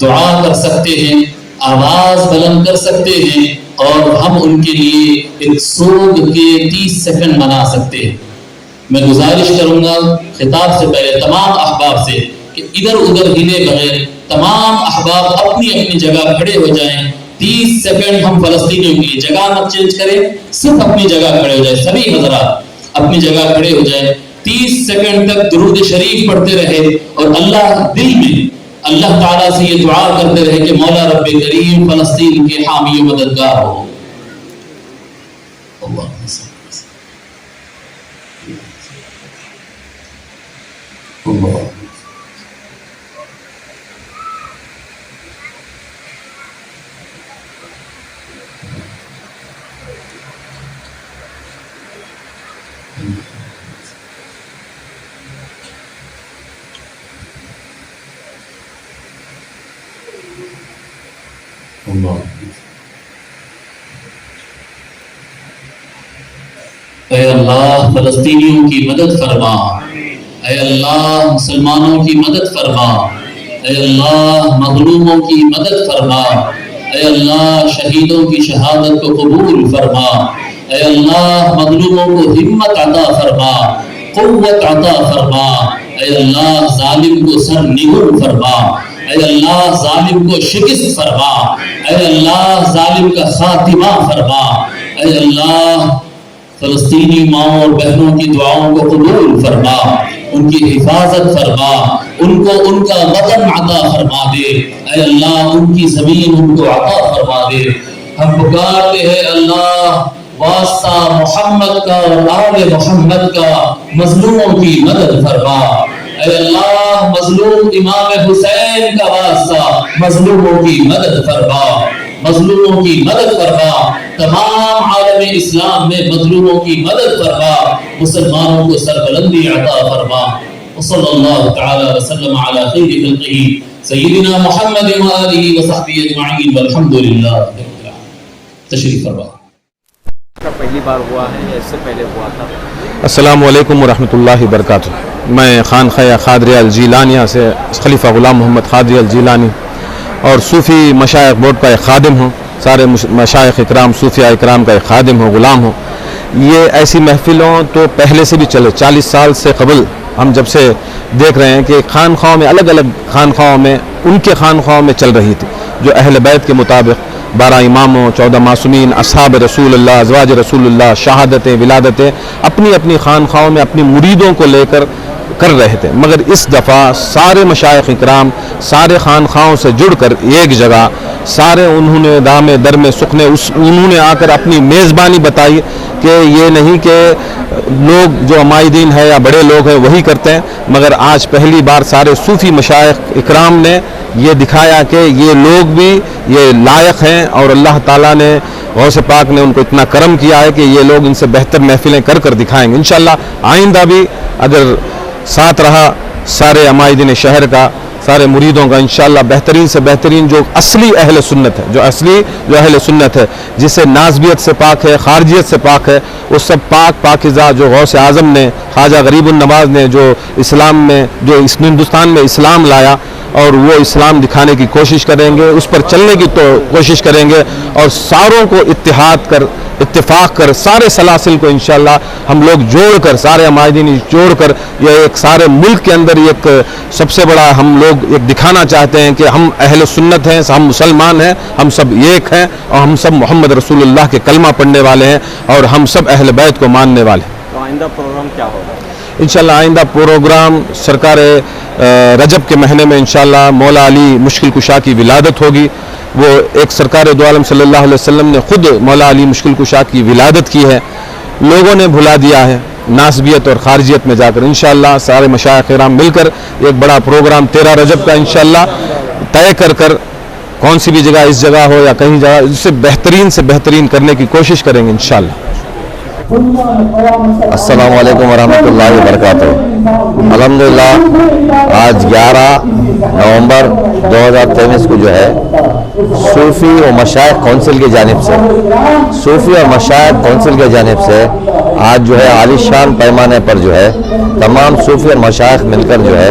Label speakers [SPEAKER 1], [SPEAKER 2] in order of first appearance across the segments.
[SPEAKER 1] دعا کر سکتے ہیں، آواز بلند کر سکتے ہیں، اور ہم ان کے لیے ایک سوگ کے 30 سیکنڈ بنا سکتے ہیں۔ میں گزارش کروں گا خطاب سے پہلے تمام احباب سے کہ ادھر ادھر ہلے بغیر تمام احباب اپنی اپنی جگہ کھڑے ہو جائیں۔ 30 سیکنڈ ہم فلسطینیوں کے لیے جگہ مت چینج کریں، صرف اپنی جگہ کھڑے ہو جائیں، سبھی حضرات اپنی جگہ کھڑے ہو جائیں۔ 30 سیکنڈ تک درود شریف پڑھتے رہے اور اللہ دل میں اللہ تعالیٰ سے یہ دعا کرتے رہے کہ مولا رب کریم فلسطین کے حامی و مددگار ہو۔ اللہ اے اللہ فلسطینیوں کی مدد فرما، اے اللہ مسلمانوں کی مدد فرما، اے اللہ مظلوموں کی مدد فرما، اے اللہ شہیدوں کی شہادت کو قبول فرما، اے اللہ مظلوموں کو ہمت عطا فرما، قوت عطا فرما، اے اللہ ظالم کو سر نگل فرما، اے اللہ ظالم کو شکست فرما، اے اللہ ظالم کا خاتمہ فرما، اے اللہ فلسطینی ماؤں اور بہنوں کی دعاؤں کو قبول فرما، ان کی حفاظت فرما، ان کو ان کا وطن عطا فرما دے، اے اللہ ان کی زمین ان کو عطا فرما دے۔ ہم پکارتے ہیں اللہ واسطہ محمد کا اور آل محمد کا، مظلوموں کی مدد فرما، اے اللہ مظلوم امام حسین کا واسطہ مظلوموں کی مدد فرما، مظلوموں کی مدد فرما، تمام عالم اسلام میں مظلوموں کی مدد فرما، مسلمانوں کو سربلندی عطا فرما۔ وصلی اللہ تعالی وسلم علی خیر خلقہ سیدنا محمد وآلہ وصحبہ اجمعین والحمد للہ رب العالمین۔ تشریف فرما۔
[SPEAKER 2] پہلی بار ہوا ہے یا اس سے پہلے ہوا تھا؟
[SPEAKER 3] السلام علیکم ورحمۃ اللہ وبرکاتہ۔ میں خانقاہ قادریہ الجیلانیہ سے خلیفہ غلام محمد قادری الجیلانی اور صوفی مشائخ بورڈ کا ایک خادم ہوں، سارے مشائخ اکرام صوفیہ اکرام کا ایک خادم ہوں، غلام ہوں۔ یہ ایسی محفلوں تو پہلے سے بھی چلے، 40 سال سے قبل ہم جب سے دیکھ رہے ہیں کہ خانخواہوں میں الگ الگ خانخواہوں میں ان کے خانخواہوں میں چل رہی تھی، جو اہل بیت کے مطابق 12 اماموں، 14 معصومین، اصحاب رسول اللہ، ازواج رسول اللہ، شہادتیں، ولادتیں اپنی اپنی خانخواہوں میں اپنی مریدوں کو لے کر رہے تھے۔ مگر اس دفعہ سارے مشائخ اکرام سارے خانخواہوں سے جڑ کر ایک جگہ سارے انہوں نے دام در میں سکھنے انہوں نے آ کر اپنی میزبانی بتائی کہ یہ نہیں کہ لوگ جو عمائدین ہے یا بڑے لوگ ہیں وہی کرتے ہیں، مگر آج پہلی بار سارے صوفی مشائخ اکرام نے یہ دکھایا کہ یہ لوگ بھی یہ لائق ہیں، اور اللہ تعالیٰ نے غوث پاک نے ان کو اتنا کرم کیا ہے کہ یہ لوگ ان سے بہتر محفلیں کر دکھائیں گے انشاءاللہ۔ آئندہ بھی اگر ساتھ رہا سارے عمائدین شہر کا، سارے مریدوں کا، انشاءاللہ بہترین سے بہترین جو اصلی اہل سنت ہے، جو اہل سنت ہے، جسے نازبیت سے پاک ہے، خارجیت سے پاک ہے، وہ سب پاکیزہ جو غوث اعظم نے، خواجہ غریب النواز نے جو اسلام میں، جو اس ہندوستان میں اسلام لایا، اور وہ اسلام دکھانے کی کوشش کریں گے، اس پر چلنے کی تو کوشش کریں گے، اور ساروں کو اتفاق کر سارے سلاسل کو انشاءاللہ ہم لوگ جوڑ کر، سارے عمائدین جوڑ کر یہ ایک سارے ملک کے اندر ایک سب سے بڑا ہم لوگ ایک دکھانا چاہتے ہیں کہ ہم اہل سنت ہیں، ہم مسلمان ہیں، ہم سب ایک ہیں، اور ہم سب محمد رسول اللہ کے کلمہ پڑھنے والے ہیں، اور ہم سب اہل بیت کو ماننے والے ہیں۔
[SPEAKER 2] تو آئندہ پروگرام کیا ہوگا؟
[SPEAKER 3] انشاءاللہ آئندہ پروگرام سرکار رجب کے مہینے میں انشاءاللہ مولا علی مشکل کشا کی ولادت ہوگی۔ وہ ایک سرکار دو عالم صلی اللہ علیہ وسلم نے خود مولا علی مشکل کشا کی ولادت کی ہے، لوگوں نے بھلا دیا ہے ناسبیت اور خارجیت میں جا کر۔ انشاءاللہ سارے مشائخ کرام مل کر ایک بڑا پروگرام 13 رجب کا انشاءاللہ طے کر کون سی بھی جگہ، اس جگہ ہو یا کہیں جگہ، اس سے بہترین کرنے کی کوشش کریں گے انشاءاللہ۔
[SPEAKER 4] السلام علیکم ورحمۃ اللہ وبرکاتہ۔ الحمدللہ آج 11 نومبر 2023 کو جو ہے صوفی و مشائخ کونسل کی جانب سے آج جو ہے عالی شان پیمانے پر جو ہے تمام صوفی اور مشائخ مل کر جو ہے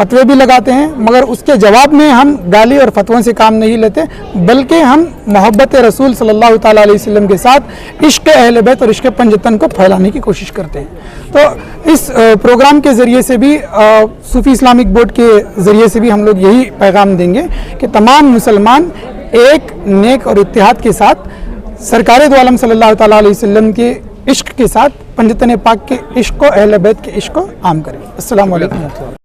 [SPEAKER 5] فتوے بھی لگاتے ہیں، مگر اس کے جواب میں ہم گالی اور فتووں سے کام نہیں لیتے، بلکہ ہم محبت رسول صلی اللہ تعالیٰ علیہ وسلم کے ساتھ عشق اہل بیت اور عشق پنجتن کو پھیلانے کی کوشش کرتے ہیں۔ تو اس پروگرام کے ذریعے سے بھی صوفی اسلامک بورڈ کے ذریعے سے بھی ہم لوگ یہی پیغام دیں گے کہ تمام مسلمان ایک نیک اور اتحاد کے ساتھ سرکار دو عالم صلی اللہ تعالیٰ علیہ وسلم کے عشق کے ساتھ پنجتن پاک کے عشق کو، اہل بیت کے عشق کو عام کریں۔ السلام علیکم ورحمۃ اللہ۔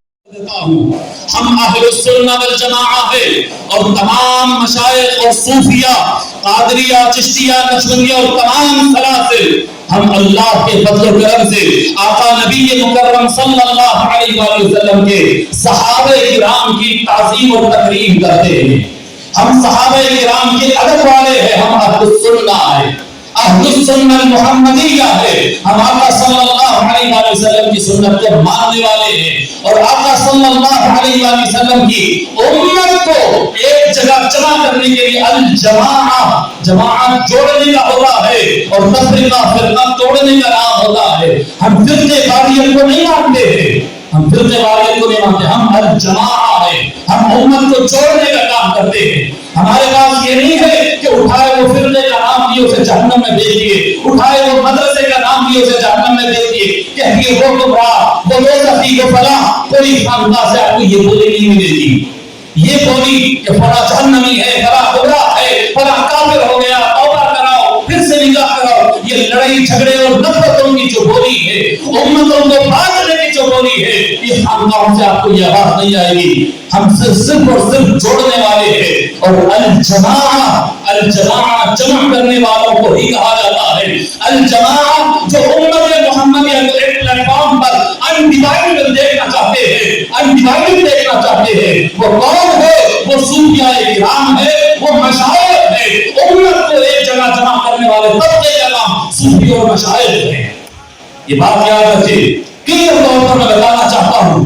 [SPEAKER 1] ہم اہل السنہ والجماعہ ہیں، اور تمام مشائخ اور صوفیہ، قادریہ، چشتیہ، نقشبندیہ اور تمام سلاسل، ہم اللہ کے فضل و کرم سے آقا نبی مکرم صلی اللہ علیہ وآلہ وسلم کے صحابہ کرام کی تعظیم اور تکریم کرتے ہیں۔ ہم صحابہ کرام کے ادب والے ہیں، ہم اہل السنہ ہیں، اہل السنہ محمدیہ ہے، ہم آقا صلی اللہ علیہ وآلہ وسلم کی سنت کو ماننے والے ہیں، اور آقا صلی اللہ علیہ وآلہ وسلم کی امت کو ایک جگہ جمع کرنے کے لیے الجماعہ، جماعت جوڑنے کا ہوتا ہے، اور تفریقہ فرقہ توڑنے کا نام ہوتا ہے۔ ہم فرقے واریت کو نہیں مانتے ہیں، ہم فرقے واریت کو نہیں مانتے، ہم الجماعہ ہیں، ہم امت کو جوڑنے کا کام کرتے ہیں۔ ہمارے پاس یہ نہیں ہے کہ اٹھائے وہ فرقے کا نام لیے اسے جہنم میں بھیج دیے، اٹھائے وہ مدرسے کا نام لیے اسے جہنم میں بھیج دیے، کہہ دیے وہ گمراہ، وہ دوزخی، وہ فلاں۔ کوئی خاندان سے آپ کو یہ بولی نہیں ملے گی، یہ بولی کہ فلاں جہنمی ہے، فلاں گمراہ ہے، فلاں کافر ہو گیا، توبہ کراؤ، پھر سے نکاح کراؤ، یہ لڑائی جھگڑے اور نفرتوں کی جو بولی ہے، امتوں کو بانٹنے کی جو بولی ہے، یہ خاندانوں سے آپ کو یہ آواز نہیں آئے گی۔ ہم صرف اور صرف جوڑنے والے ہیں، اور الجماعہ، الجماعہ جمع کرنے والوں کو ہی کہا جاتا ہے۔ الجماعہ جو امت محمدیہ کو ایک پلیٹ فارم پر انڈیوائڈ دیکھنا چاہتے ہیں، انڈیوائڈ دیکھنا چاہتے ہیں، وہ کون ہے؟ وہ صوفیاء کرام ہے، وہ مشائخ ہے۔ امت کو ایک جگہ جمع کرنے والے طبقے کا نام صوفی اور مشائخ ہے۔ یہ بات یاد رکھیے۔ کلیئر طور پر میں بتانا چاہتا ہوں،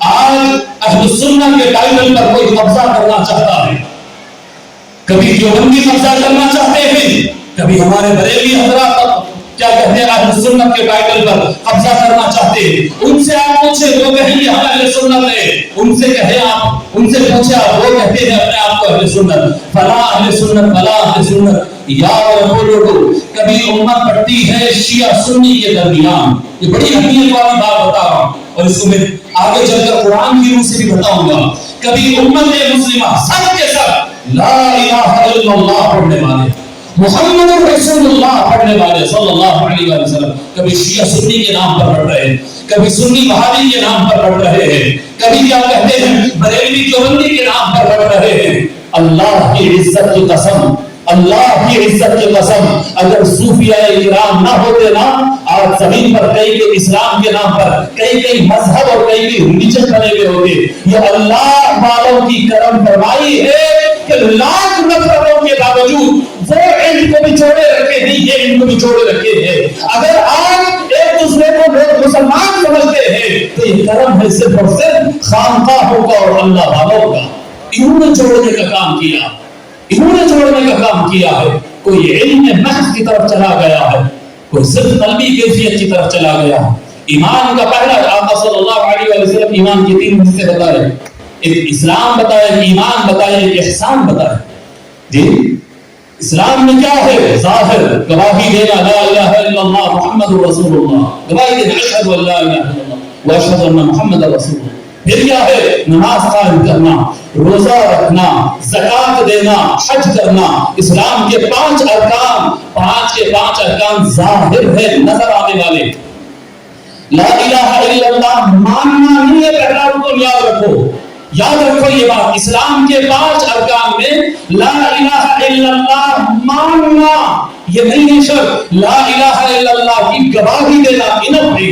[SPEAKER 1] آج اہل سنہ کے ٹائٹل پر کوئی قبضہ کرنا چاہتا ہے، کبھی دیوبندی قبضہ کرنا چاہتے ہیں، کبھی ہمارے بریلوی حضرات کیا کہتے ہیں اہل سنت کے ٹائٹل پر قبضہ کرنا چاہتے ہیں۔ ان سے آپ پوچھیں، وہ کہیں گے ہم اہل سنت ہیں، ان سے کہیں آپ، ان سے پوچھیں آپ، وہ کہتے ہیں اپنے آپ کو اہل سنت، فلاں اہل سنت، فلاں اہل سنت۔ یاد رکھو لوگوں، کبھی امت بڑھتی ہے شیعہ سنی کے درمیان، یہ بڑی اہمیت والی بات بتا رہا ہوں، اور اس کو میں آگے چل کر قرآن کی روح سے بھی بتاؤں گا۔ کبھی امت مسلمہ سب کے سب لا الہ الا اللہ پڑھنے والے، محمد رسول اللہ پڑھنے والے صلی اللہ علیہ وآلہ وسلم، کبھی شیعہ سنی کے نام پر پڑھ رہے ہیں، کبھی سنی وہابی کے نام پر پڑھ رہے ہیں، کبھی کیا کہتے ہیں بریلوی دیوبندی کے نام پر پڑھ رہے ہیں۔ اللہ کی عزت کی قسم، اللہ کی عزت کی قسم، اگر صوفیاء کرام نہ ہوتے نا، آج زمین پر کئی کئی اسلام کے نام پر کئی مذہب اور کئی ریلیجن بنے ہوئے ہوتے۔ یہ اللہ والوں کی کرم فرمائی ہے کہ لاکھ نفرتوں کے باوجود وہ ان کو بھی جوڑے رکھے ہیں، یہ ان کو بھی جوڑے رکھے ہیں۔ اگر آج ایک دوسرے کو لوگ مسلمان سمجھتے ہیں تو یہ کرم ہے صرف اور صرف خانقاہوں کا اور اللہ والوں کا۔ انہوں نے جوڑنے کا کام کیا، انہوں نے جوڑنے کا کام کیا ہے۔ کوئی علم محض کی طرف چلا گیا ہے، کوئی صرف قلبی کیفیت کی طرف چلا گیا ہے۔ ایمان کا پہلا، آقا صلی اللہ علیہ وآلہ وسلم ایمان کے 3 حصے بتائے، ایک اسلام بتائے، ایمان بتائے، ایک احسان بتائے۔ جی اسلام میں کیا ہے؟ ظاہر گواہی دینا لا الہ الا اللہ محمد رسول اللہ، گواہی دینا اشہد ان لا الہ الا اللہ واشہد ان محمد رسول اللہ۔ پھر کیا ہے؟ نماز قائم کرنا، روزہ رکھنا، زکات دینا، حج کرنا۔ اسلام کے 5 ارکان، 5 کے 5 ارکان ظاہر ہے، نظر آنے والے۔ لا الہ الا اللہ ماننا نہیں ہے پہلا رکن، یاد رکھو، یاد رکھو یہ بات۔ اسلام کے 5 ارکان میں لا الہ الا اللہ ماننا یہ نہیں ہے شرط، لا الہ الا اللہ کی گواہی دینا انف ہے،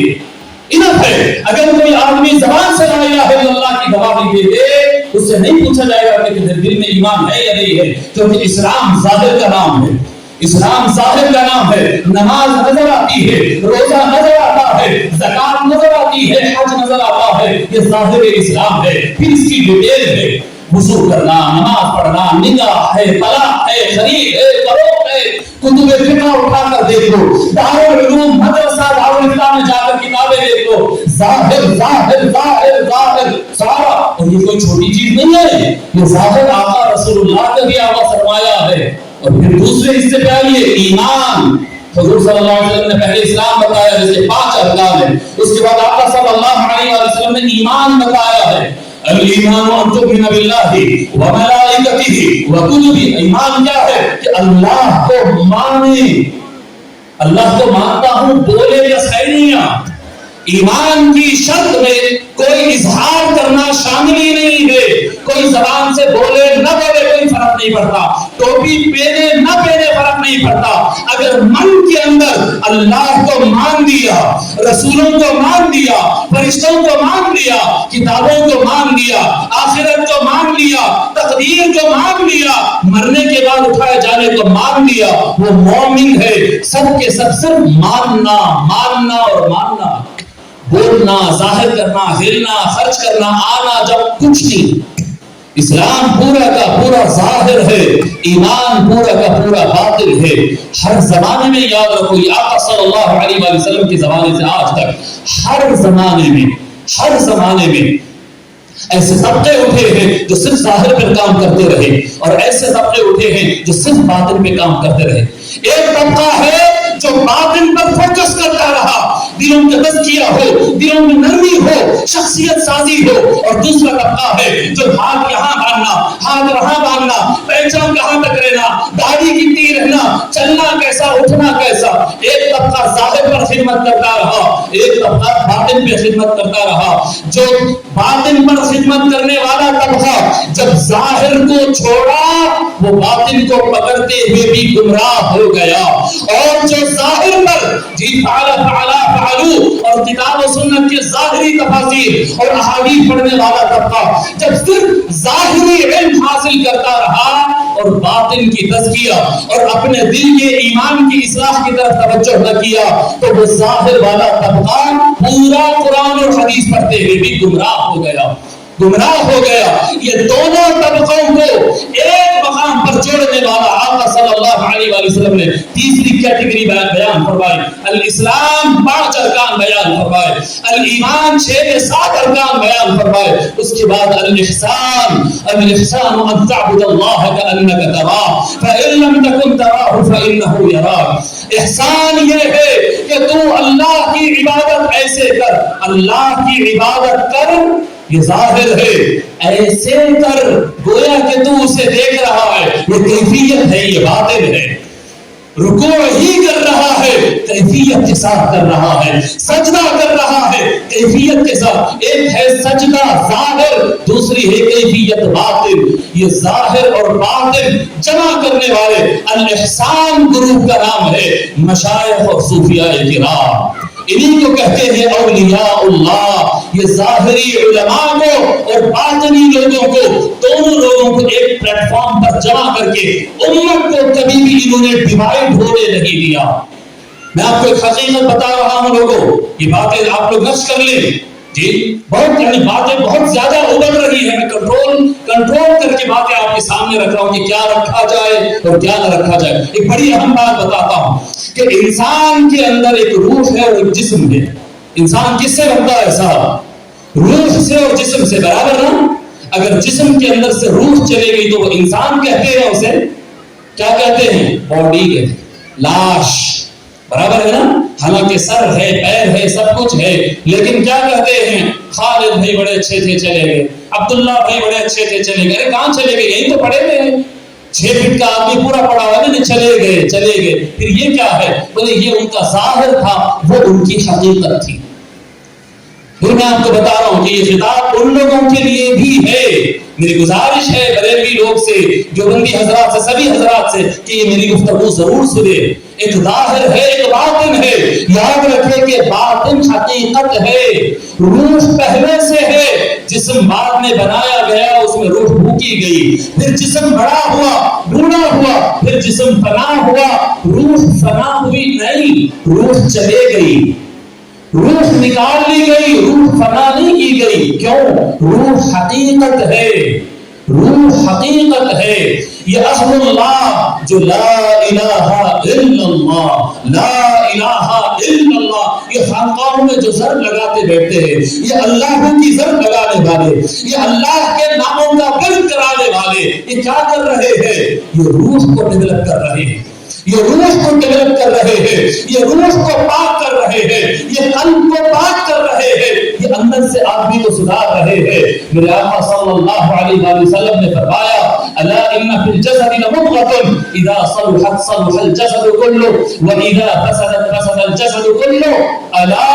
[SPEAKER 1] انف ہے۔ اگر کوئی آدمی زبان سے لا الہ الا اللہ کی گواہی دے دے، اس سے نہیں پوچھا جائے گا کہ دل میں ایمان ہے یا نہیں ہے، کیونکہ اسلام ظاہر کا نام ہے، اسلام ظاہر کا نام ہے۔ نماز نظر آتی ہے، روزہ نظر آتا ہے، زکات نظر آتی ہے، حج نظر آتا ہے، یہ ظاہر اسلام ہے۔ پھر اس کی ڈیٹیل ہے، وضو کرنا، نماز پڑھنا، نکاح ہے، طلاق ہے، خرید ہے، فروخت ہے۔ کتب فقہ اٹھا کر دیکھ لو، دارالعلوم مدرسہ دارالاسلام میں جا کر کتابیں دیکھ لو، ظاہر ظاہر ظاہر ظاہر سارا یہ کوئی چھوٹی چیز نہیں ہے، یہ ظاہر آقا رسول اللہ کا بھی آقا فرمایا ہے. اور پھر دوسرے حصے پہ آئیے، ایمان. حضور صلی اللہ علیہ وسلم نے پہلے اسلام بتایا جس کے 5 ارکان ہیں، اس کے بعد آقا صلی اللہ علیہ وسلم نے ایمان بتایا ہے. الایمان ان تؤمن باللہ وملائکتہ وکتبہ. ایمان کیا ہے؟ کہ اللہ کو مانے. اللہ کو مانتا ہوں بولے یا سینیا. ایمان کی شرط میں کوئی اظہار کرنا شامل ہی نہیں ہے. کوئی زبان سے بولے نہ بولے کوئی فرق نہیں پڑتا، ٹوپی پہنے نہ پہنے فرق نہیں پڑتا. اگر من کے اندر اللہ کو مان دیا، رسولوں کو مان دیا، فرشتوں کو مان لیا، کتابوں کو مان لیا، آخرت کو مان لیا، تقدیر کو مان لیا، مرنے کے بعد اٹھائے جانے کو مان لیا، وہ مومن ہے. سب کے سب صرف ماننا ماننا اور ماننا، بولنا، ظاہر کرنا، ہلنا، خرچ کرنا، آنا جب کچھ نہیں. اسلام پورا کا پورا ظاہر ہے، ایمان پورا کا پورا باطل ہے. ہر زمانے میں یاد رکھو، یہ آقا صلی اللہ علیہ وسلم کے زمانے سے آج تک ہر زمانے میں ایسے طبقے اٹھے ہیں جو صرف ظاہر پر کام کرتے رہے، اور ایسے طبقے اٹھے ہیں جو صرف باطن پہ کام کرتے رہے. ایک طبقہ ہے جو باطن پر فوکس کرتا رہا، دلوں کا تزکیہ ہو، دلوں میں نرمی ہو، شخصیت سازی ہو. اور دوسرا طبقہ ہے جو ہاتھ یہاں باندھنا، ہاتھ وہاں باندھنا، پہچان کہاں تک رہنا، داڑھی کتنی رہنا، چلنا کیسا، اٹھنا کیسا. ایک طبقہ ظاہر پر خدمت کرتا رہا، ایک طبقہ باطن پہ خدمت کرتا رہا. جو باطن پر خدمت کرنے والا طبقہ جب ظاہر کو چھوڑا، وہ باطن کو پکڑتے ہوئے بھی گمراہ ہو گیا. اور جو ظاہر پر اور کتاب و سنت کے ظاہری تفاسیر اور احادیث پڑھنے والا طبقہ جب صرف ظاہری علم حاصل کرتا رہا اور باطن کی تزکیہ اور اپنے دل کے ایمان کی اصلاح کی طرف توجہ نہ کیا، تو وہ ظاہر والا طبقہ پورا قرآن اور حدیث پڑھتے ہوئے بھی گمراہ ہو گیا. یہ دونوں طبقوں کو ایک مقام پر جوڑنے والا آقا صلی اللہ علیہ وسلم نے تیسری کیٹیگری بیان فرمائی. الاسلام 5 ارکان بیان فرمائے، الایمان 6 سے 7 ارکان بیان فرمائے. اس کے بعد الاحسان ان تعبد اللہ کأنک تراہ فإن لم تکن تراہ فإنہ یراک. احسان یہ ہے کہ تو اللہ کی عبادت ایسے کر، اللہ کی عبادت کر، یہ ظاہر ہے، ایسے کر گویا کہ تو اسے دیکھ رہا ہے، یہ کیفیت ہے، یہ باطن ہے. رکوع ہی کر رہا ہے، کیفیت کے ساتھ کر رہا ہے. سجدہ کر رہا ہے، کیفیت کے ساتھ. ایک ہے سجدہ ظاہر، دوسری ہے کیفیت باطن. یہ ظاہر اور باطن جمع کرنے والے الاحسان گروپ کا نام ہے مشائخ اور صوفیاء کرام. انہی کو کہتے ہیں اولیاء اللہ. یہ ظاہری علماء کو اور باطنی لوگوں کو، دونوں لوگوں کو ایک پلیٹ فارم پر جمع کر کے امت کو کبھی بھی انہوں نے ڈیوائڈ ہونے نہیں دیا. میں آپ کو ایک حقیقت بتا رہا ہوں لوگوں، یہ باتیں آپ لوگ نقش کر لیں. جی بہت باتیں بہت زیادہ ابھر رہی ہے. میں کنٹرول کر کے باتیں آپ کے سامنے رکھ رہا ہوں کہ کیا رکھا جائے اور کیا نہ رکھا جائے. ایک بڑی اہم بات بتاتا ہوں کہ انسان کے اندر ایک روح ہے اور ایک جسم ہے. انسان کس سے بنتا ہے صاحب؟ روح سے اور جسم سے، برابر نا؟ اگر جسم کے اندر سے روح چلے گئی تو وہ انسان کہتے ہیں، اسے کیا کہتے ہیں؟ باڈی کہتے ہیں، لاش. برابر ہے نا؟ حالانکہ سر ہے، پیر ہے، سب کچھ ہے، لیکن کیا کہتے ہیں؟ خالد بھائی بڑے اچھے تھے چلے گئے، عبداللہ بھائی بڑے اچھے تھے چلے گئے. کہاں چلے گئے؟ یہی تو پڑے گئے. 6 فٹ کا آدمی پورا پڑا ہوا ہے، چلے گئے. پھر یہ کیا ہے؟ بولے یہ ان کا ظاہر تھا، وہ ان کی حقیقت تھی. پھر میں آپ کو بتا رہا ہوں کہ یہ خطاب ان لوگوں کے لیے بھی ہے. میری گزارش ہے بریلوی لوگ سے، دیوبندی حضرات سے، سبھی حضرات سے کہ یہ میری گفتگو ضرور سنے. ایک ظاہر ہے، ایک باطن ہے. یاد رکھے کہ باطن حقیقت ہے، روح پہلے سے ہے، جسم بعد میں بنایا گیا، اس میں روح بھوکی گئی. پھر جسم بڑا ہوا، بوڑھا ہوا، پھر جسم فنا ہوا. روح فنا ہوئی نہیں، روح چلے گئی، روح نکال لی گئی، روح فنا نہیں کی گئی. کیوں؟ روح حقیقت ہے، روح حقیقت ہے. یہ اہل اللہ جو لا الہ الا اللہ، لا الہ الا اللہ، یہ خانقاہوں میں جو ضرب لگاتے بیٹھتے ہیں، یہ اللہ کی ضرب لگانے والے، یہ اللہ کے ناموں کا ورد کرانے والے، یہ کیا کر رہے ہیں؟ یہ روح کو ڈیولپ کر رہے ہیں، یہ روح کو ڈیولپ کر رہے ہیں، یہ روح کو پاک کر رہے ہیں، یہ قلب کو پاک کر رہے ہیں، یہ اندر سے آدمی کو سدھار رہے ہیں۔ میرے آقا صلی اللہ علیہ وآلہ وسلم نے فرمایا الا ان فی الجسد لمضغۃ اذا صلحت صلح الجسد كله واذا فسدت فسد الجسد كله الا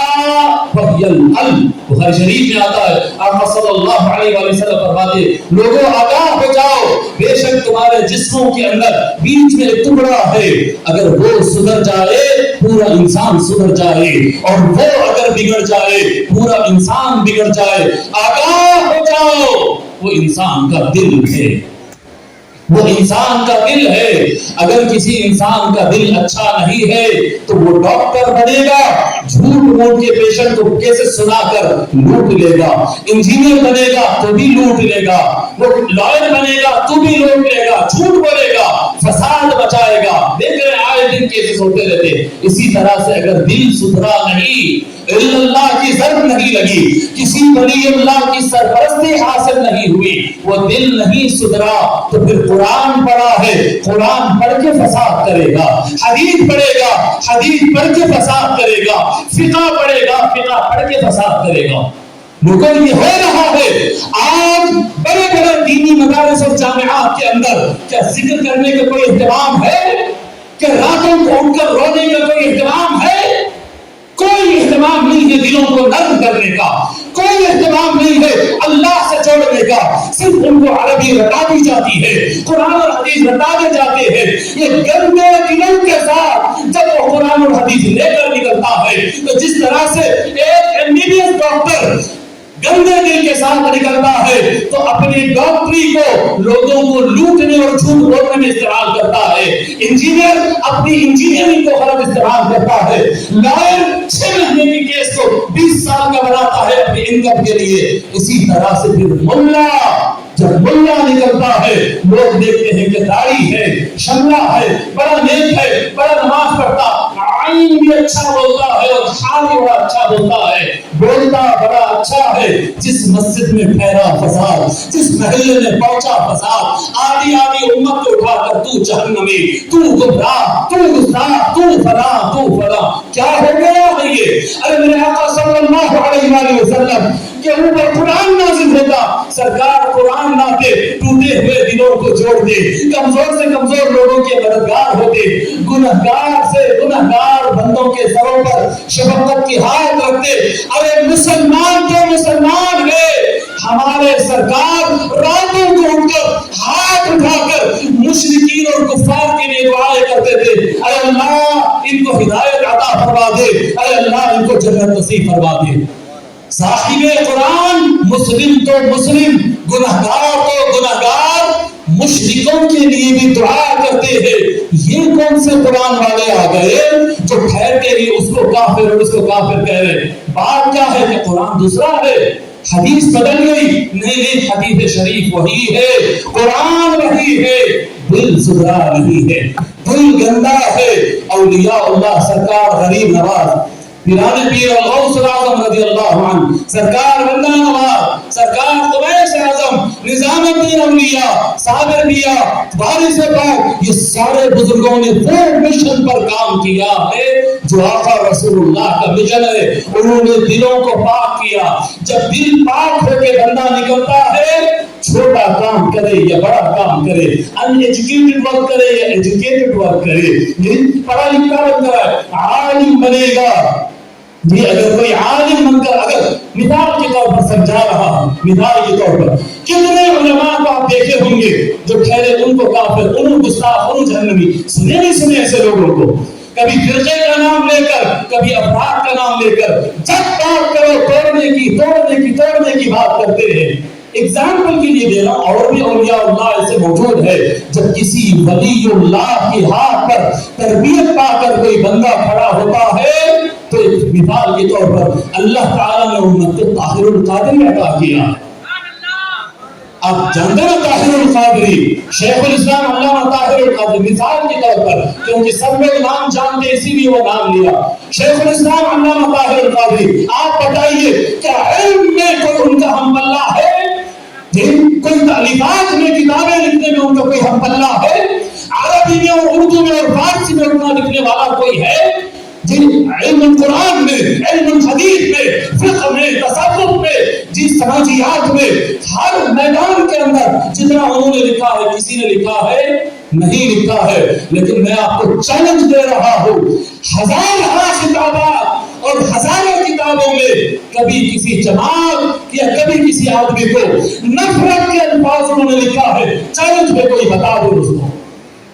[SPEAKER 1] وهي القلب۔ بخاری شریف میں آتا ہے، آقا صلی اللہ علیہ وآلہ وسلم فرماتے لوگوں آگاہ ہو جاؤ، بے شک تمہارے جسموں کے اندر بیچ میں ایک ٹکڑا ہے، اگر وہ سدھر جائے پورا انسان سدھر جائے، اور وہ اگر بگڑ جائے پورا انسان بگڑ جائے۔ آگاہ ہو جاؤ، وہ انسان کا دل ہے، وہ انسان کا دل ہے۔ اگر کسی انسان کا دل اچھا نہیں ہے تو وہ ڈاکٹر بنے گا، جھوٹ موٹ کے پیشنٹ کو کیسے سنا کر لوٹ لے گا، انجینئر بنے گا تو بھی لوٹ لے گا، وہ لائر بنے گا تو بھی لوٹ لے گا، جھوٹ بولے گا، فساد بچائے گا۔ دیکھ رہے آئے دن کیسے ہوتے رہتے۔ اسی طرح سے اگر دل سدھرا نہیں، اللہ کی ضرب نہیں لگی، کسی ولی اللہ کی سرپرستی حاصل نہیں ہوئی، وہ دل نہیں سدھرا، تو پھر قرآن پڑھا ہے، قرآن پڑھ کے فساد کرے گا، حدیث پڑھے گا، حدیث پڑھ کے فساد کرے گا، فقہ پڑھے گا، فقہ پڑھ کے فساد کرے گا۔ لوگوں یہ ہو رہا ہے آج بڑے بڑے دینی مدارس اور جامعات کے اندر کیا ذکر کرنے کا کوئی اہتمام ہے؟ کیا راتوں کو اٹھ کر رونے کا کوئی اہتمام ہے؟ کوئی اہتمام نہیں ہے دلوں کو نرم کرنے کا، کوئی اہتمام نہیں ہے اللہ سے جوڑنے کا، صرف ان کو عربی رٹا دی جاتی ہے، قرآن اور حدیث رٹا دی جاتے ہیں۔ یہ گندے دلوں کے ساتھ جب وہ قرآن اور حدیث لے کر نکلتا ہے تو جس طرح سے ایک MBBS ڈاکٹر گندے دل کے ساتھ نکلتا ہے تو اپنی ڈاکٹری کو لوگوں کو لوٹنے اور جھوٹ بولنے میں استعمال کرتا ہے، انجینئر اپنی انجینئرنگ کو غلط استعمال کرتا ہے، لائر 6 مہینے کی کیس کو 20 سال کا بناتا ہے اپنی انکم کے لیے۔ اسی طرح سے پھر ملا، جب ملا نکلتا ہے لوگ دیکھتے ہیں کہ داڑھی ہے، شملہ ہے، بڑا نیک ہے، بڑا نماز پڑھتا، عین بھی اچھا بولتا ہے اور حال بھی بڑا اچھا بولتا ہے، بولتا بڑا اچھا ہے۔ جس مسجد میں پھیلا فساد، جس محلے میں پہنچا فساد، آدھی آدھی امت کو اٹھا کر تو جہنمی، تو گمراہ، تو گستاخ، تو فلاں، تو فلاں، کیا ہو گیا ہے یہ؟ ارے میرے آقا صلی اللہ علیہ وآلہ وسلم کے اوپر قرآن نازل ہوتا، سرکار قرآن لاتے، ٹوٹے ہوئے دلوں کو جوڑتے، کمزور سے کمزور لوگوں کے مددگار ہوتے، گنہگار سے گنہگار بندوں کے سروں پر شفقت کی ہاتھ رکھتے۔ ارے مسلمان تو مسلمان ہے، ہمارے سرکار راتوں کو اٹھ کر ہاتھ اٹھا کر مشرکین اور کفار کے لیے دعائیں کرتے تھے، اے اللہ ان کو ہدایت عطا فرما دے، اے اللہ ان کو جنت نصیب فرما دے۔ صاحب قرآن مسلم تو مسلم، گنہگار تو گنہگار، مشرکوں کے لیے بھی دعا کرتے ہیں۔ یہ کون سے قرآن والے آ گئے جو ٹھہر کے لیے اس کو کافر اور اس کو کافر کہہ رہے؟ بات کیا ہے کہ قرآن دوسرا ہے، حدیث بدل گئی؟ نہیں، حدیث شریف وہی ہے، قرآن وہی ہے، دل سدھرا نہیں ہے، دل گندا ہے۔ اولیاء اللہ سرکار غریب نواز پیران پیر غوث اعظم رضی اللہ عنہ، سرکار بندہ نواز، سرکار قویس اعظم، نظام الدین اولیاء، صابر میاں، وارث پاک، یہ سارے بزرگوں نے وہ مشن پر کام کیا ہے جو آقا رسول اللہ کا مشن ہے۔ انہوں نے دلوں کو پاک کیا۔ جب دل پاک ہو کے بندہ نکلتا ہے، چھوٹا کام کرے یا بڑا کام کرے، ان ایجوکیٹڈ ورک کرے یا ایجوکیٹڈ ورک کرے، پڑھا لکھا بندہ عالم بنے گا۔ یہ اگر کوئی عالم بن کر اگر مثال کے طور پر سمجھا رہا ہوں، مثال کے طور پر کتنے علماء کو آپ دیکھے ہوں گے جو ٹھہرے ان کو کافر، ان گستاخ، ان جہنمی، سنے نہیں سنے ایسے لوگوں کو؟ کبھی فرقے کا نام لے کر، کبھی افراد کا نام لے کر جب بات کرو توڑنے کی بات کرتے ہیں۔ ایگزامپل کے لیے دے رہا ہوں، اور بھی اولیاء اللہ ایسے موجود ہے، جب کسی ولی اللہ کے ہاتھ پر تربیت پا کر کوئی بندہ کھڑا ہوتا ہے تو مثال کے طور پر اللہ تعالیٰ نے امت کو طاہر القادری عطا کیا، آپ جانتے ہیں طاہر القادری، شیخ الاسلام علامہ طاہر القادری، مثال کے طور پر، کیونکہ سب لوگ نام جانتے اسی لیے وہ نام لیا، شیخ الاسلام علامہ طاہر القادری، آپ بتائیے کیا علم میں کوئی ان کا ہم پلہ ہے؟ کوئی تعلیمات میں کتابیں لکھنے میں ان کا کوئی ہم پلہ ہے؟ عربی میں اور اردو میں اور فارسی میں اتنا لکھنے والا کوئی ہے؟ علم قرآن میں، علم حدیث میں، فقہ میں، تصوف میں، جس سماجیات میں، ہر میدان کے اندر جتنا انہوں نے لکھا ہے کسی نے لکھا ہے نہیں لکھا ہے. لیکن میں آپ کو چیلنج دے رہا ہوں، ہزاروں کتابات اور ہزاروں کتابوں میں کبھی کسی جماعت یا کبھی کسی آدمی کو نفرت کے الفاظ انہوں نے لکھا ہے؟ چیلنج میں کوئی بتا دو اس کو،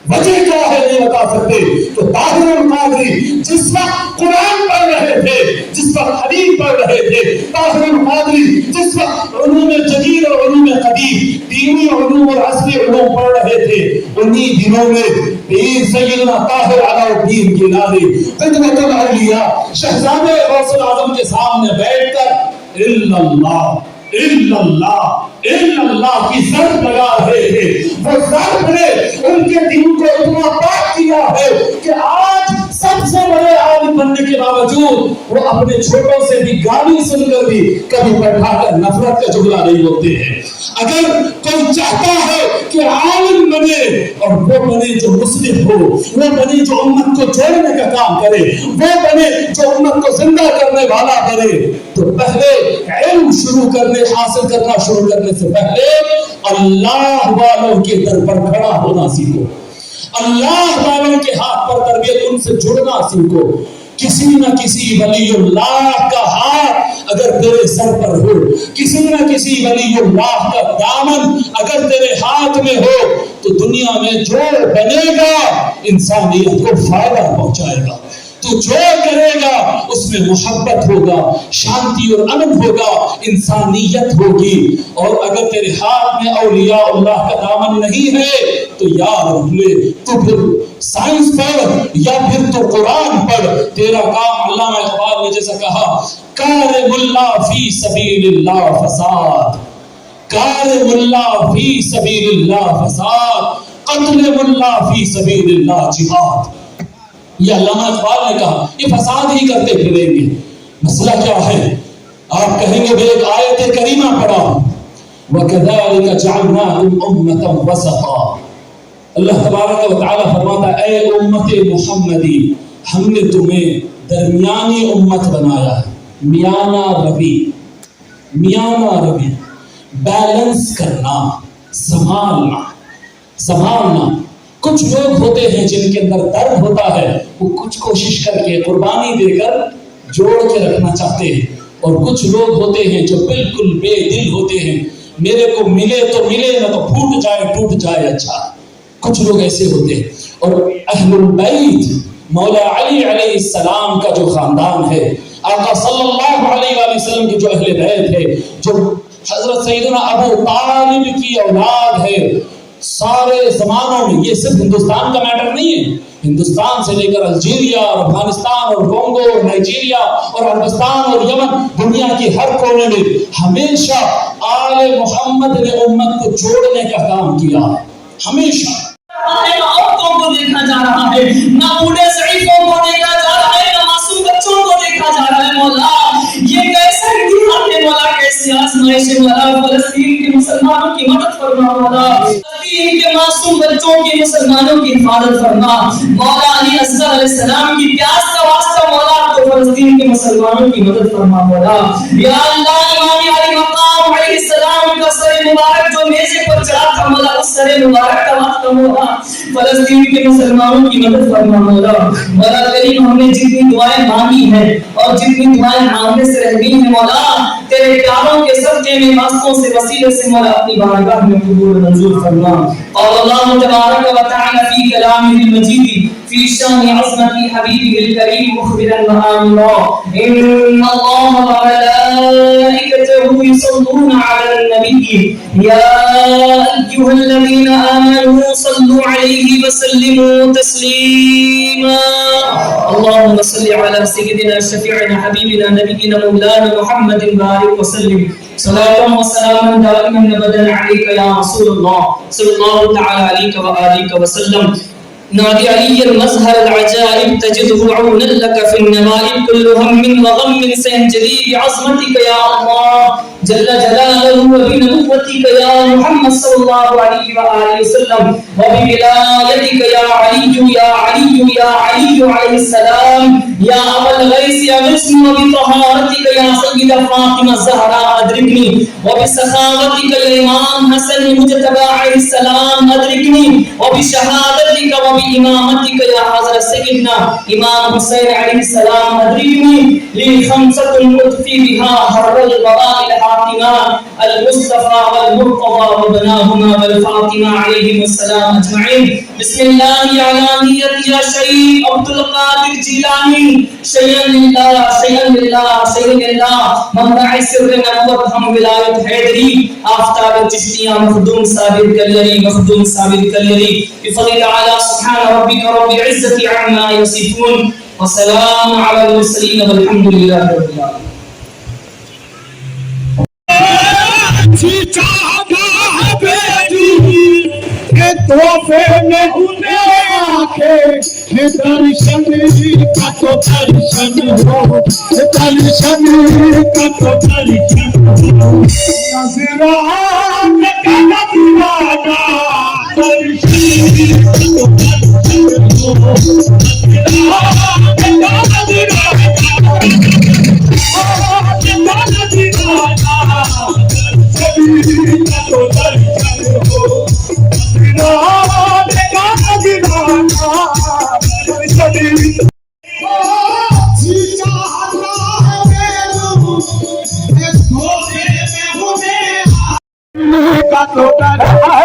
[SPEAKER 1] وجہ کیا ہے نہیں بتا سکتے. تو طاہر القادری جس وقت قرآن پڑھ رہے تھے، جس وقت حدیث پڑھ رہے تھے، طاہر القادری جس وقت علوم جدید اور علوم قدیم، دینی علوم اور عصری علوم پڑھ رہے تھے، انہی دنوں میں پیر سیدنا طاہر علاء الدین گیلانی قدوۃ الاولیاء شہزادے غوث الاعظم کے سامنے بیٹھ کر الا اللہ الا اللہ الا اللہ کی ضرب لگا رہے تھے. وہ ضرب نے ان کے دین کو اتنا پاک کیا ہے کہ آج سب سے بڑے عالم بننے کے باوجود وہ اپنے چھوٹوں سے بھی گالی سن کر بھی کبھی بیٹھا کر نفرت کا جملہ نہیں بولتے ہیں. اگر کوئی چاہتا ہے کہ عالم بنے اور وہ بنے جو مصلح ہو، وہ بنے جو امت کو جوڑنے کا کام کرے، وہ بنے جو امت کو زندہ کرنے والا بنے، تو پہلے علم شروع کرنے حاصل کرنا شروع کرنے سے پہلے اللہ والوں کے در پر کھڑا ہونا سیکھو، اللہ والوں کے ہاتھ پر تربیت ان سے جڑنا سیکھو. کسی نہ کسی ولی اللہ کا ہاتھ اگر تیرے سر پر ہو، کسی نہ کسی ولی اللہ کا دامن اگر تیرے ہاتھ میں ہو، تو دنیا میں جو بنے گا انسانیت کو فائدہ پہنچائے گا. تو جو کرے گا اس میں محبت ہوگا، شانتی اور امن ہوگا، انسانیت ہوگی. اور اگر تیرے ہاتھ میں اولیاء اللہ کا دامن نہیں ہے تو یاد رکھ لے، تو پھر سائنس پڑھ یا پھر تو قرآن پڑھ، تیرا کام علامہ اقبال نے جیسا کہا، کار ملا فی سبیل اللہ فساد، کار ملا فی سبیل اللہ فساد، قتل ملا فی سبیل اللہ جہاد. یہ علامہ اقبال نے کہا، یہ فساد ہی کرتے پھریں گے. مسئلہ کیا ہے؟ آپ کہیں گے میں ایک آیت کریمہ پڑھا ہوں، وَكَذَلِكَ جَعَلْنَاكُمْ أُمَّةً وَسَطًا. اللہ تبارک و تعالیٰ فرماتا ہے اے امت محمدی، ہم نے تمہیں درمیانی امت بنایا ہے. میانہ روی، میانہ روی، بیلنس کرنا، سنبھالنا، سنبھالنا. کچھ لوگ ہوتے ہیں جن کے اندر درد ہوتا ہے، وہ کچھ کوشش کر کے قربانی دے کر جوڑ کے رکھنا چاہتے ہیں، اور کچھ لوگ ہوتے ہیں جو بالکل بے دل ہوتے ہیں، میرے کو ملے تو ملے، نہ تو پھوٹ جائے ٹوٹ جائے اچھا. کچھ لوگ ایسے ہوتے ہیں. اور اہل البیت، مولا علی علیہ السلام کا جو خاندان ہے، آقا صلی اللہ علیہ وآلہ وسلم کے جو اہل بیت ہے، جو حضرت سیدنا ابو طالب کی اولاد ہے، سارے زمانوں میں، یہ صرف ہندوستان کا میٹر نہیں ہے، ہندوستان سے لے کر الجیریا اور افغانستان اور کونگو اور نائجیریا اور عربستان اور یمن، دنیا کی ہر کونے میں ہمیشہ آل محمد نے امت کو جوڑنے کا کام کیا ہے. ہمیشہ
[SPEAKER 6] عورتوں کو دیکھا جا رہا ہے، نہ بوڑھے ضعیفوں کو دیکھا جا رہا ہے، نہ معصوم بچوں کو دیکھا جا رہا ہے. مولا یہ کیسا امتحان ہے مولا، کیسی آزمائش ہے مولا. فلسطین کے مسلمانوں کی مدد فرما مولا، فلسطین کے معصوم بچوں کی مسلمانوں کی حفاظت فرما مولا. علی اصغر علیہ السلام کی پیاس کا واسطہ مولا، تو فلسطین کے مسلمانوں کی مدد فرما مولا. یا اللہ امام علی مقام علیہ السلام کا سر مبارک جو میزے پر چڑھا تھا مولا، اس سر مبارک کا واسطہ مولا فلسطین کے مسلمانوں کی مدد فرما مولا. مولا کریم ہم نے جتنی دعائیں مانگی ہیں اور جتنی دعائیں مانگنے سے رہ گئی ہیں مولا، تیرے پیاروں کے صدقے میں واسطوں سے وسیلے سے مولا اپنی بارگاہ میں قبول منظور فرما. اور اللہ تبارک و تعالی فی کلامہ المجید فی شان عظمت حبیبہ الکریم مخبرا وآمرا ان اللہ وملائکته وملائكته يصلون على النبي يا أيها الذين آمنوا صلوا عليه وسلموا تسليما اللهم صل على سيدنا شفيعنا حبيبنا نبينا مولانا محمد بارك وسلم صلاة وسلاما دائما أبدا عليك يا رسول الله صلى الله تعالى عليك وآلك وسلم نادي علي المظهر العجائب تجده عونا لك في النوائب كل هم وغم سينجلي بعظمتك يا الله جل جلاله وبنبوتك يا محمد صلى الله عليه وآله وسلم وبولايتك يا علي يا علي يا علي عليه السلام يا أبا الغيث أغثني وبطهارتك يا سيد فاطمة الزهراء أدركني وبسخاوتك يا إمام حسن المجتبى عليه السلام أدركني وبشهادتك وبإمامتك يا حضرة سيدنا إمام حسين عليه السلام أدركني لي خمسة أطفي بها حر البراء الحاكمان المصطفى والمرتضى وبناهما والفاطمة عليهم السلام أجمعين بسم الله على نية يا شيخ عبد القادر جیلانی شیئا للہ شیئا للہ شیئا للہ منبع سر نبوت ہم ولایت حیدری آفتاب چشتیاں مخدوم ثابت کلیری مخدوم ثابت کلیری بفضل تعالی سبحان ربک رب العزة عما يصفون وسلام على المرسلين والحمد لله رب العالمين
[SPEAKER 7] تحفے میں انہیں آکے درشن کا تو درشن ہو درشن کا تو درشن ہو نظران کا نظرانہ درشن کا تو درشن ہو نظران کا نظرانہ درشن کا تو درشن ہو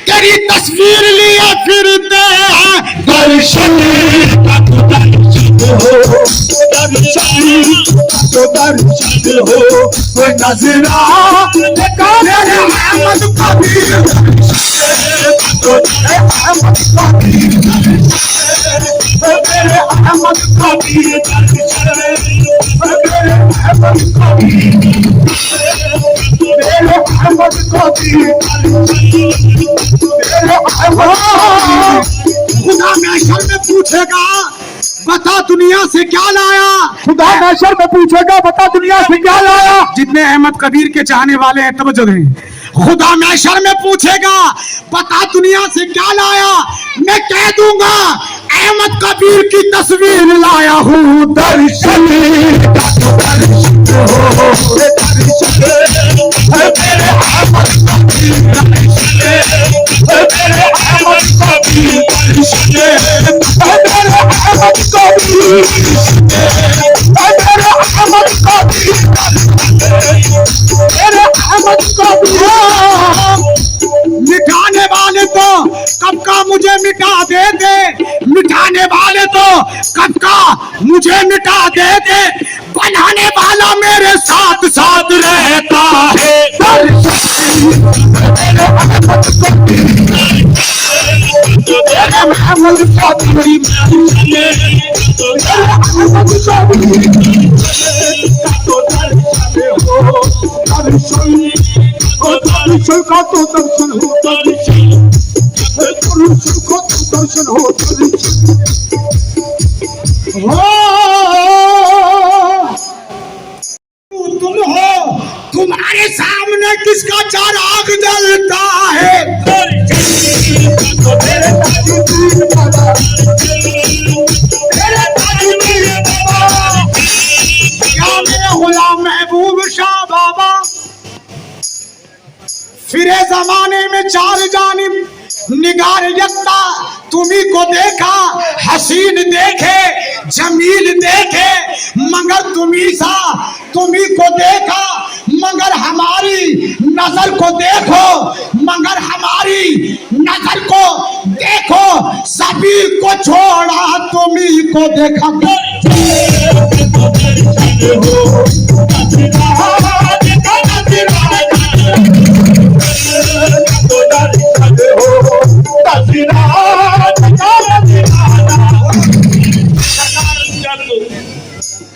[SPEAKER 7] تیری تصویر لیے پھرتے ہیں درشن کا تو درشن ہو درشن کا تو درشن ہو کوئی نظران میرے احمد کبیر میرے احمد کبیر میرے احمد کبیر میرے احمد کبیر خدا محشر میں پوچھے گا بتا دنیا سے کیا لایا خدا محشر میں پوچھے گا بتا دنیا سے کیا لایا جتنے احمد کبیر کے چاہنے والے ہیں توجہ دیں خدا محشر میں پوچھے گا بتا دنیا سے کیا لایا میں کہہ دوں گا احمد کبیر کی تصویر لایا ہوں درشن کا تو درشن ہو درشن میرے احمد کبیر میرے احمد کبیر درشن میرے احمد کبیر میرے احمد کبیر میرے احمد کبیر مٹھانے والے تو کب کا مجھے مٹا دیتے مٹھانے والے تو کب کا مجھے مٹا دیتے بنانے والا میرے ساتھ ساتھ رہتا ہے درشن کا تو درشن ہو درشن کا تو درشن ہو تم ہو تمہارے سامنے کس کا چراغ جلتا ہے کیا میرے غلام محبوب شاہ بابا پھر زمانے میں چار جانب نگار یکتا تمہیں کو دیکھا حسین دیکھے جمیل دیکھے مگر تمہیں کو دیکھا مگر ہماری نظر کو دیکھو مگر ہماری نظر کو دیکھو سبھی کو چھوڑا تمہیں کو دیکھا